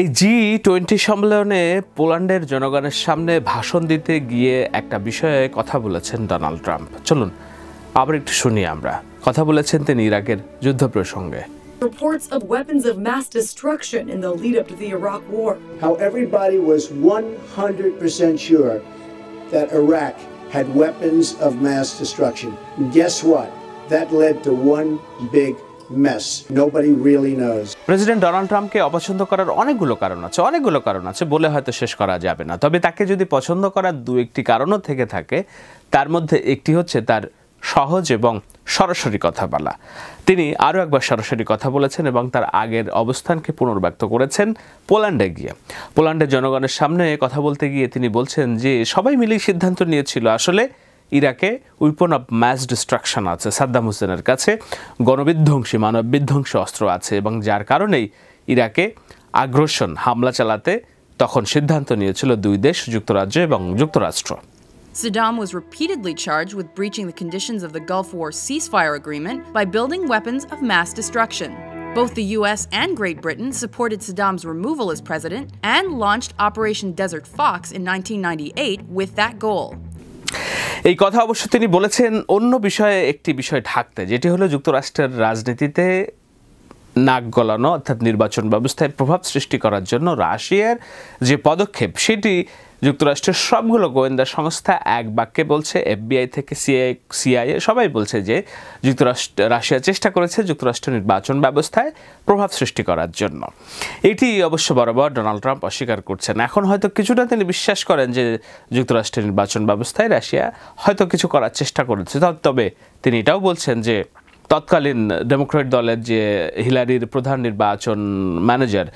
এই G20 সম্মেলনে পোল্যান্ডের জনগণের সামনে ভাষণ দিতে গিয়ে একটা বিষয়ে কথা বলেছেন ডোনাল্ড ট্রাম্প। চলুন আবার একটু শুনি আমরা। কথা বলেছেন তিনি ইরাকের যুদ্ধ প্রসঙ্গে। Reports of weapons of mass destruction in the lead up to the Iraq war. How everybody was 100% sure that Iraq had weapons of mass destruction. Guess what? That led to one big mess. Nobody really knows. President Donald ট্রাম্পকে অপছন্দ করার অনেকগুলো কারণ আছে বলে হয়তো শেষ করা যাবে না। তবে তাকে যদি পছন্দ করার দু একটি কারণও থেকে থাকে, তার মধ্যে একটি হচ্ছে তার সহজ এবং সরাসরি কথা বলা। তিনি আরও একবার সরাসরি কথা বলেছেন এবং তার আগের অবস্থানকে পুনর্ব্যক্ত করেছেন পোল্যান্ডে গিয়ে। পোল্যান্ডের জনগণের সামনে কথা বলতে গিয়ে তিনি বলছেন যে সবাই মিলেই সিদ্ধান্ত নিয়েছিল আসলে ইরাকে উইপন অফ ম্যাস ডিস্ট্রাকশন আছে, সাদ্দাম হোসেনের কাছে গণবিধ্বংসী মানব বিধ্বংসী অস্ত্র আছে এবং যার কারণেই ইরাকে আগ্রাসন হামলা চালাতে তখন সিদ্ধান্ত নিয়েছিল দুই দেশ, যুক্তরাজ্য এবং যুক্তরাষ্ট্র। Saddam was repeatedly charged with breaching the conditions of the Gulf War ceasefire agreement by building weapons of mass destruction. Both the US and Great Britain supported Saddam's removal as president and launched Operation Desert Fox in 1998 with that goal. এই কথা অবশ্য তিনি বলেছেন অন্য বিষয়ে একটি বিষয় ঢাকতে, যেটি হলো যুক্তরাষ্ট্রের রাজনীতিতে নাক গলানো, অর্থাৎ নির্বাচন ব্যবস্থায় প্রভাব সৃষ্টি করার জন্য রাশিয়ার যে পদক্ষেপ, সেটি যুক্তরাষ্ট্রের সবগুলো গোয়েন্দা সংস্থা এক বাক্যে বলছে, FBI থেকে CIA সবাই বলছে যে রাশিয়া চেষ্টা করেছে যুক্তরাষ্ট্রের নির্বাচন ব্যবস্থায় প্রভাব সৃষ্টি করার জন্য। এটি অবশ্য বরাবর ডোনাল্ড ট্রাম্প অস্বীকার করছেন। এখন হয়তো কিছুটা তিনি বিশ্বাস করেন যে যুক্তরাষ্ট্রের নির্বাচন ব্যবস্থায় রাশিয়া হয়তো কিছু করার চেষ্টা করেছে। তবে তিনি এটাও বলছেন যে তৎকালীন ডেমোক্রেট দলের যে হিলারির প্রধান নির্বাচন ম্যানেজার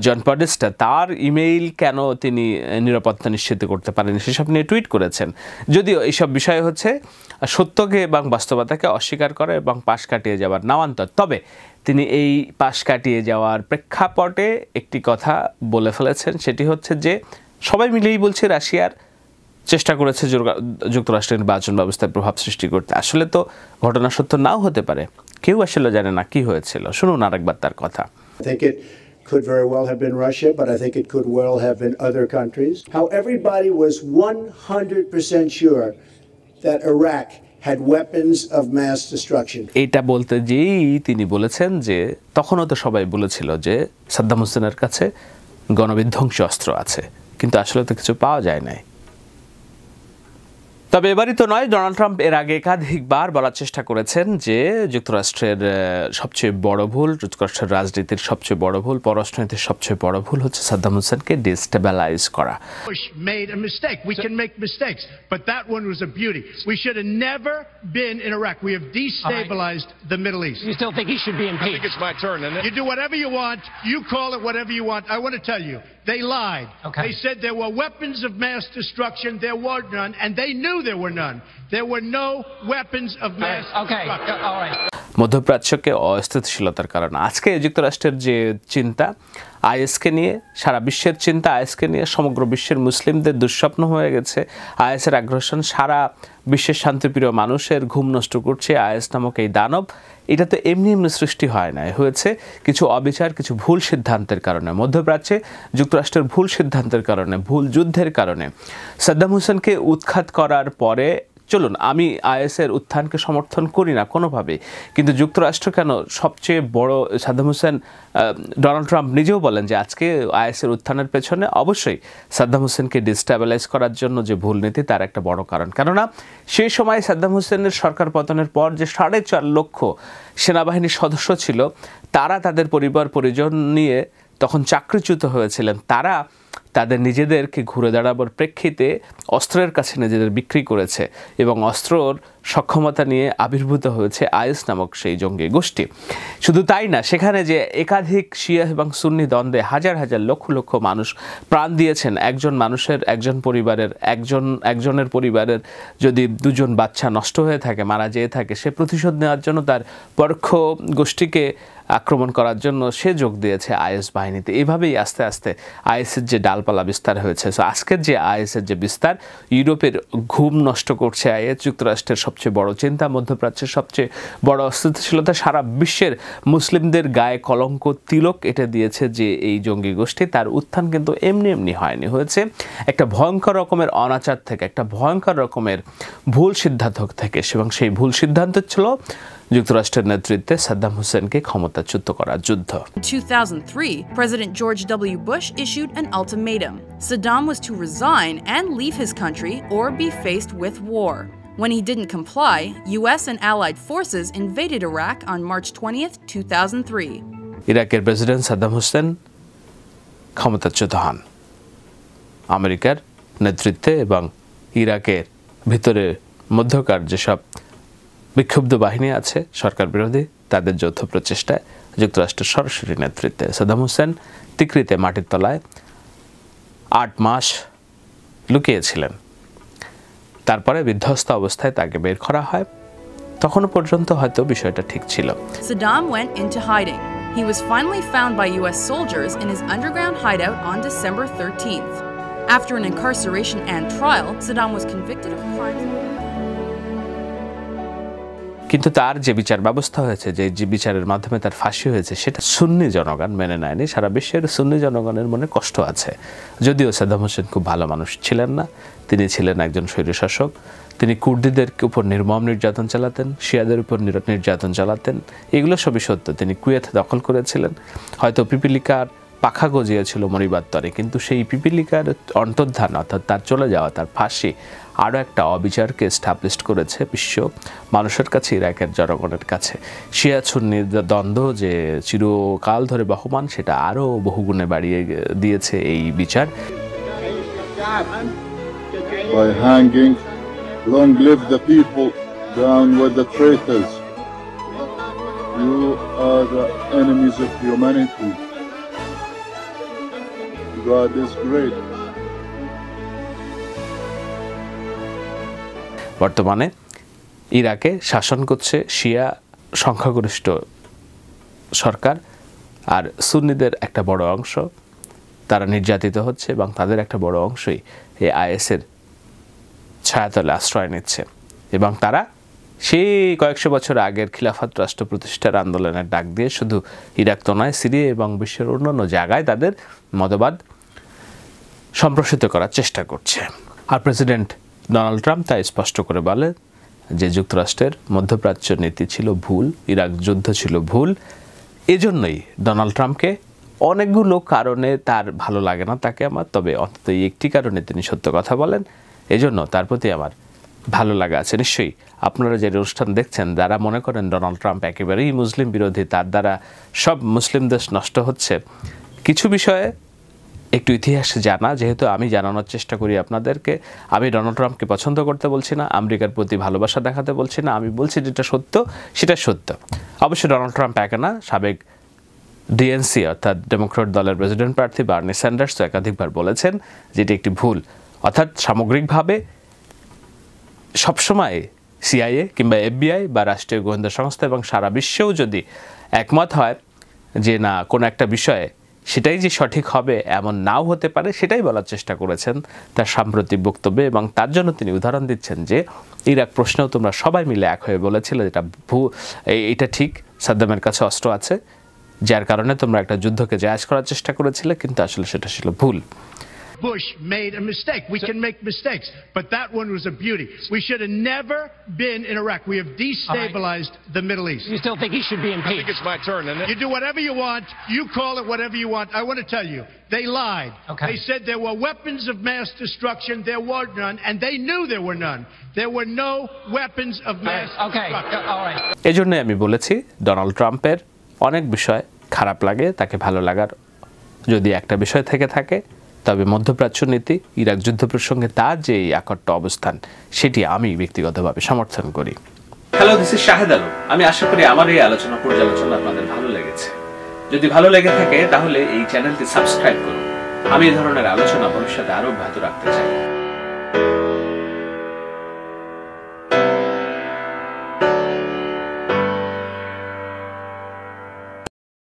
জন পডিস্টা, তার ইমেইল কেন তিনি নিরাপত্তা নিশ্চিত করতে পারেনি সেসব নিয়ে টুইট করেছেন। যদিও এইসব বিষয় হচ্ছে সত্যকে এবং বাস্তবতাকে অস্বীকার করে এবং পাশ কাটিয়ে যাওয়ার নামান্তর। তবে তিনি এই পাশ কাটিয়ে যাওয়ার প্রেক্ষাপটে একটি কথা বলে ফেলেছেন, সেটি হচ্ছে যে সবাই মিলেই বলছে রাশিয়ার চেষ্টা করেছে যুক্তরাষ্ট্রের নির্বাচন ব্যবস্থায় প্রভাব সৃষ্টি করতে। আসলে তো ঘটনা সত্য নাও হতে পারে, কেউ আসলে জানে না কি হয়েছিল। শুনুন আরেকবার তার কথা। I think it could very well have been Russia, but I think it could well have been other countries. How everybody was 100% sure that Iraq had weapons of mass destruction. এটা বলতে যেই তিনি বলেছেন যে তখনও তো সবাই বলেছিল যে সাদ্দাম হোসেনের কাছে গণবিধ্বংসী অস্ত্র আছে, কিন্তু আসলে তো কিছু পাওয়া যায় নাই। তবে এবারই তো নয়, ডোনাল্ড ট্রাম্প এর আগে একাধিকবার বলার চেষ্টা করেছেন যে যুক্তরাষ্ট্রের সবচেয়ে বড় ভুল, যুক্তরাষ্ট্রের রাজনীতির সবচেয়ে বড় ভুল, পররাষ্ট্রনীতির সবচেয়ে বড় ভুল হচ্ছে সাদ্দাম হোসেনকে ডিস্টেবিলাইজ করা। Bush made a mistake. We can make mistakes, but that one was a beauty. We should have never been in Iraq. We have destabilized the Middle East. You still think he should be impeached? I think it's my turn, isn't it? You do whatever you want. You call it whatever you want. I want to tell you, they lied. Okay. They said there were weapons of mass destruction. There were none, and they knew there were none. There were no weapons of mass destruction. All right. মধ্যপ্রাচ্যকে অস্থিতিশীলতার কারণে আজকে যুক্তরাষ্ট্রের যে চিন্তা আইএসকে নিয়ে, সারা বিশ্বের চিন্তা আইএসকে নিয়ে, সমগ্র বিশ্বের মুসলিমদের দুঃস্বপ্ন হয়ে গেছে। আইএসের আগ্রাসন সারা বিশ্বের শান্তিপ্রিয় মানুষের ঘুম নষ্ট করছে। আইএস নামক এই দানব, এটা তো এমনি সৃষ্টি হয় না, হয়েছে কিছু অবিচার, কিছু ভুল সিদ্ধান্তের কারণে। মধ্যপ্রাচ্যে যুক্তরাষ্ট্রের ভুল সিদ্ধান্তের কারণে, ভুল যুদ্ধের কারণে সাদ্দাম হোসেনকে উৎখাত করার পরে, চলুন আমি আইএসের উত্থানকে সমর্থন করি না কোনোভাবেই, কিন্তু যুক্তরাষ্ট্র কেন সবচেয়ে বড়, সাদ্দাম হোসেন, ডোনাল্ড ট্রাম্প নিজেও বলেন যে আজকে আইএসের উত্থানের পেছনে অবশ্যই সাদ্দাম হোসেনকে ডিস্টেবিলাইজ করার জন্য যে ভুল নীতি তার একটা বড় কারণ। কেননা সেই সময় সাদ্দাম হোসেনের সরকার পতনের পর যে 4.5 লক্ষ সেনাবাহিনীর সদস্য ছিল, তারা তাদের পরিবার পরিজন নিয়ে তখন চাকরিচ্যুত হয়েছিলেন। তারা তাদের নিজেদেরকে ঘুরে দাঁড়াবার প্রেক্ষিতে অস্ত্রের কাছে নিজেদের বিক্রি করেছে এবং অস্ত্রর সক্ষমতা নিয়ে আবির্ভূত হয়েছে আইএস নামক সেই জঙ্গি গোষ্ঠী। শুধু তাই না, সেখানে যে একাধিক শিয়া এবং সুন্নি দ্বন্দ্বে হাজার হাজার লক্ষ লক্ষ মানুষ প্রাণ দিয়েছেন। একজনের পরিবারের যদি 2জন বাচ্চা নষ্ট হয়ে থাকে, মারা যেয়ে থাকে, সে প্রতিশোধ নেওয়ার জন্য তার পরোক্ষ গোষ্ঠীকে আক্রমণ করার জন্য সে যোগ দিয়েছে আইএস বাহিনীতে। এভাবেই আস্তে আস্তে আইএসের যে যে ডালপালা বিস্তার হয়েছে, সো আজকের যে আইএসের যে বিস্তার, ইউরোপের ঘুম নষ্ট করছে আইএস, যুক্তরাষ্ট্রের সবচেয়ে বড় চিন্তা, মধ্যপ্রাচ্যের সবচেয়ে বড় অস্থিতিশীলতা, সারা বিশ্বের মুসলিমদের গায়ে কলঙ্ক তিলক এটা দিয়েছে যে এই জঙ্গি গোষ্ঠী, তার উত্থান কিন্তু এমনি এমনি হয়নি, হয়েছে একটা ভয়ঙ্কর রকমের অনাচার থেকে, একটা ভয়ঙ্কর রকমের ভুল সিদ্ধান্ত থেকে, এবং সেই ভুল সিদ্ধান্ত ছিল যুক্তরাষ্ট্রের নেতৃত্বে সাদ্দাম হোসেনকে ক্ষমতাচ্যুত করার যুদ্ধ। In 2003, President George W. Bush issued an ultimatum. Saddam was to resign and leave his country or be faced with war. When he didn't comply, US and allied forces invaded Iraq on March 20th, 2003. ইরাকের president Saddam Hossain ক্ষমতাচ্যুত হন আমেরিকার নেতৃত্বে, এবং ইরাকের ভিতরে মধ্যকার যেসব বিক্ষুব্ধ বাহিনী আছে সরকার বিরোধী, তাদের যৌথ প্রচেষ্টায় যুক্তরাষ্ট্রের সরাসরি নেতৃত্বে সাদ্দাম হোসেন তিকরিতে মাটির তলায় 8 মাস লুকিয়েছিলেন। তারপরে বিধ্বস্ত অবস্থায় তাকে বের করা হয়, তখনও পর্যন্ত হয়তো বিষয়টা ঠিক ছিল। Saddam went into hiding. He was finally found by US soldiers in his underground hideout on December 13th. After an incarceration and trial, Saddam was convicted of crimes. কিন্তু তার যে বিচার ব্যবস্থা হয়েছে, যে বিচারের মাধ্যমে তার ফাঁসি হয়েছে, সেটা সুন্নি জনগণ মেনে নেয়নি। সারা বিশ্বের সুন্নি জনগণের মনে কষ্ট আছে। যদিও সাদ্দাম হোসেন খুব ভালো মানুষ ছিলেন না, তিনি ছিলেন একজন স্বৈরশাসক। তিনি কুর্দিদের উপর নির্মম নির্যাতন চালাতেন, শিয়াদের উপর নির্যাতন চালাতেন, এগুলো সবই সত্য। তিনি কুয়েত দখল করেছিলেন, হয়তো পিপিলিকার পাখা গজিয়েছিল মরিবার তরে, কিন্তু সেই পিপিলিকার অন্তর্ধান অর্থাৎ তার চলে যাওয়া, তার ফাঁসি আরও একটা অবিচারকে এস্টাবলিশ করেছে বিশ্ব মানুষের কাছে, ইরাকের জনগণের কাছে। শিয়া সুন্নির দ্বন্দ্ব যে চিরকাল ধরে বহমান, সেটা আরও বহুগুণে বাড়িয়ে দিয়েছে এই বিচার। By hanging, long live the people, down with the traitors. You are the enemies of humanity. God is great. বর্তমানে ইরাকে শাসন করছে শিয়া সংখ্যাগরিষ্ঠ সরকার, আর সুন্নিদের একটা বড় অংশ তারা নির্যাতিত হচ্ছে, এবং তাদের একটা বড় অংশই এই আইএসের ছায়াতলে আশ্রয় নিচ্ছে, এবং তারা সেই কয়েকশো বছর আগের খিলাফত রাষ্ট্র প্রতিষ্ঠার আন্দোলনের ডাক দিয়ে শুধু ইরাক তো নয়, সিরিয়া এবং বিশ্বের অন্যান্য জায়গায় তাদের মতবাদ সম্প্রসারিত করার চেষ্টা করছে। আর প্রেসিডেন্ট ডোনাল্ড ট্রাম্প তাই স্পষ্ট করে বলে যে যুক্তরাষ্ট্রের মধ্যপ্রাচ্য নীতি ছিল ভুল, ইরাক যুদ্ধ ছিল ভুল। এজন্যই ডোনাল্ড ট্রাম্পকে অনেকগুলো কারণে তার ভালো লাগে না তাকে আমার, তবে অন্তত এই একটি কারণে তিনি সত্য কথা বলেন, এজন্য তার প্রতি আমার ভালো লাগা আছে। নিশ্চয়ই আপনারা যে অনুষ্ঠান দেখছেন, যারা মনে করেন ডোনাল্ড ট্রাম্প একেবারেই মুসলিম বিরোধী, তার দ্বারা সব মুসলিম দেশ নষ্ট হচ্ছে, কিছু বিষয়ে একটু ইতিহাস জানা, যেহেতু আমি জানানোর চেষ্টা করি আপনাদেরকে। আমি ডোনাল্ড ট্রাম্পকে পছন্দ করতে বলছি না, আমেরিকার প্রতি ভালোবাসা দেখাতে বলছি না, আমি বলছি যেটা সত্য সেটা সত্য। অবশ্যই ডোনাল্ড ট্রাম্প একা না, সাবেক ডিএনসি অর্থাৎ ডেমোক্র্যাট দলের প্রেসিডেন্ট প্রার্থী বার্নি স্যান্ডার্স তো একাধিকবার বলেছেন যে এটি একটি ভুল। অর্থাৎ সামগ্রিকভাবে সবসময় সিআইএ কিংবা এফবিআই বা রাষ্ট্রীয় গোয়েন্দা সংস্থা এবং সারা বিশ্বেও যদি একমত হয় যে না কোনো একটা বিষয়ে সেটাই যে সঠিক হবে এমন নাও হতে পারে, সেটাই বলার চেষ্টা করেছেন তার সাম্প্রতিক বক্তব্যে, এবং তার জন্য তিনি উদাহরণ দিচ্ছেন যে ইরাক প্রশ্নেও তোমরা সবাই মিলে এক হয়ে বলেছিলে এটা এটা ঠিক, সাদ্দামের কাছে অস্ত্র আছে, যার কারণে তোমরা একটা যুদ্ধকে জায়েজ করার চেষ্টা করেছিলে, কিন্তু আসলে সেটা ছিল ভুল। Bush made a mistake. We can make mistakes, but that one was a beauty. We should have never been in Iraq. We have destabilized the Middle East. You still think he should be impeached? I think it's my turn, isn't it? You do whatever you want. You call it whatever you want. I want to tell you, they lied. Okay. They said there were weapons of mass destruction. There were none, and they knew there were none. There were no weapons of mass destruction. All right. এজন্যই আমি বলেছি Donald ট্রাম্পের অনেক বিষয় খারাপ লাগে, তাকে ভালো লাগার যদি একটা বিষয় থেকে থাকে তবে মধ্যপ্রাচ্য নীতি, ইরাক যুদ্ধ প্রসঙ্গে তার যে একট্ট অবস্থান, সেটি আমি ব্যক্তিগতভাবে সমর্থন করি। Hello, this is Shahed Alam. আমি আশা করি আমার এই আলোচনা পর্যালোচনা আপনাদের ভালো লেগেছে। যদি ভালো লেগে থাকে তাহলে এই চ্যানেলটি সাবস্ক্রাইব করুন। আমি এই ধরনের আলোচনা ভবিষ্যতে আরো অব্যাহত রাখতে চাই।